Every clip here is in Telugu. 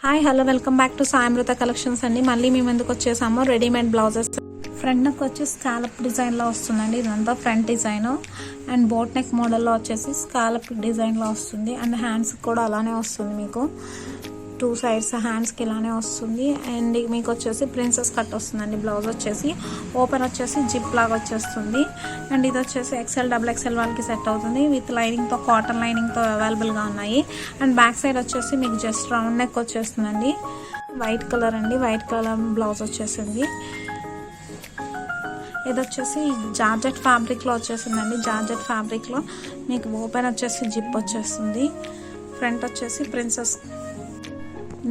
Hi hello welcome back to Sayamrutha collections అండి. మళ్ళీ మేము ఎందుకు వచ్చేసాము రెడీమేడ్ బ్లౌజెస్. ఫ్రంట్ నెక్ వచ్చి స్కాలప్ డిజైన్లో వస్తుందండి. ఇదంతా front design and boat neck మోడల్లో వచ్చేసి స్కాలప్ డిజైన్లో వస్తుంది. అండ్ హ్యాండ్స్ కూడా అలానే వస్తుంది. మీకు టూ సైడ్స్ హ్యాండ్స్కి ఇలానే వస్తుంది. అండ్ మీకు వచ్చేసి ప్రిన్సెస్ కట్ వస్తుందండి. బ్లౌజ్ వచ్చేసి ఓపెన్ వచ్చేసి జిప్ లాగా వచ్చేస్తుంది. అండ్ ఇది వచ్చేసి ఎక్సెల్ డబుల్ ఎక్సెల్ వాళ్ళకి సెట్ అవుతుంది. విత్ లైనింగ్తో కాటన్ లైనింగ్తో అవైలబుల్గా ఉన్నాయి. అండ్ బ్యాక్ సైడ్ వచ్చేసి మీకు జస్ట్ రౌండ్ నెక్ వచ్చేస్తుందండి. వైట్ కలర్ అండి, వైట్ కలర్ బ్లౌజ్ వచ్చేసింది. ఇది వచ్చేసి జార్జెట్ ఫ్యాబ్రిక్లో వచ్చేసిందండి. జార్జెట్ ఫ్యాబ్రిక్లో మీకు ఓపెన్ వచ్చేసి జిప్ వచ్చేస్తుంది. ఫ్రంట్ వచ్చేసి ప్రిన్సెస్.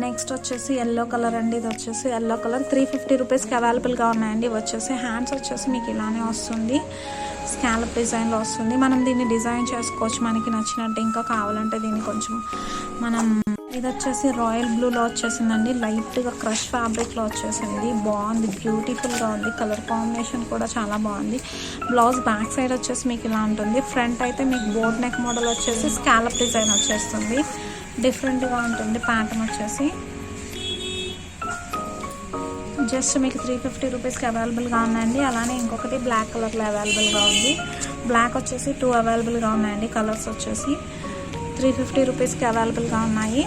నెక్స్ట్ వచ్చేసి ఎల్లో కలర్ అండి. ఇది వచ్చేసి ఎల్లో కలర్ 350 రూపీస్కి అవైలబుల్గా ఉన్నాయండి. ఇవి వచ్చేసి హ్యాండ్స్ వచ్చేసి మీకు ఇలానే వస్తుంది. స్కాలప్ డిజైన్లో వస్తుంది. మనం దీన్ని డిజైన్ చేసుకోవచ్చు మనకి నచ్చినట్టు. ఇంకా కావాలంటే దీన్ని కొంచెం మనం ఇది వచ్చేసి రాయల్ బ్లూలో వచ్చేసిందండి. లైట్గా క్రష్ ఫ్యాబ్రిక్లో వచ్చేసింది. బాగుంది, బ్యూటిఫుల్గా ఉంది. కలర్ కాంబినేషన్ కూడా చాలా బాగుంది. బ్లౌజ్ బ్యాక్ సైడ్ వచ్చేసి మీకు ఇలా ఉంటుంది. ఫ్రంట్ అయితే మీకు బోట్ నెక్ మోడల్ వచ్చేసి స్కాలప్ డిజైన్ వచ్చేస్తుంది. డిఫరెంట్గా ఉంటుంది ప్యాటర్న్ వచ్చేసి. జస్ట్ మీకు 350 రూపీస్కి అవైలబుల్గా ఉన్నాయండి. అలానే ఇంకొకటి బ్లాక్ కలర్లో అవైలబుల్గా ఉంది. బ్లాక్ వచ్చేసి 2 అవైలబుల్గా ఉన్నాయండి. కలర్స్ వచ్చేసి 350 రూపీస్కి అవైలబుల్గా ఉన్నాయి.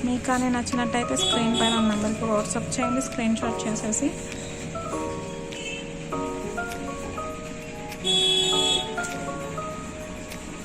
మీకు కానీ నచ్చినట్టయితే స్క్రీన్ పైన నెంబర్కి వాట్సాప్ చేయండి. స్క్రీన్ షాట్ చేసేసి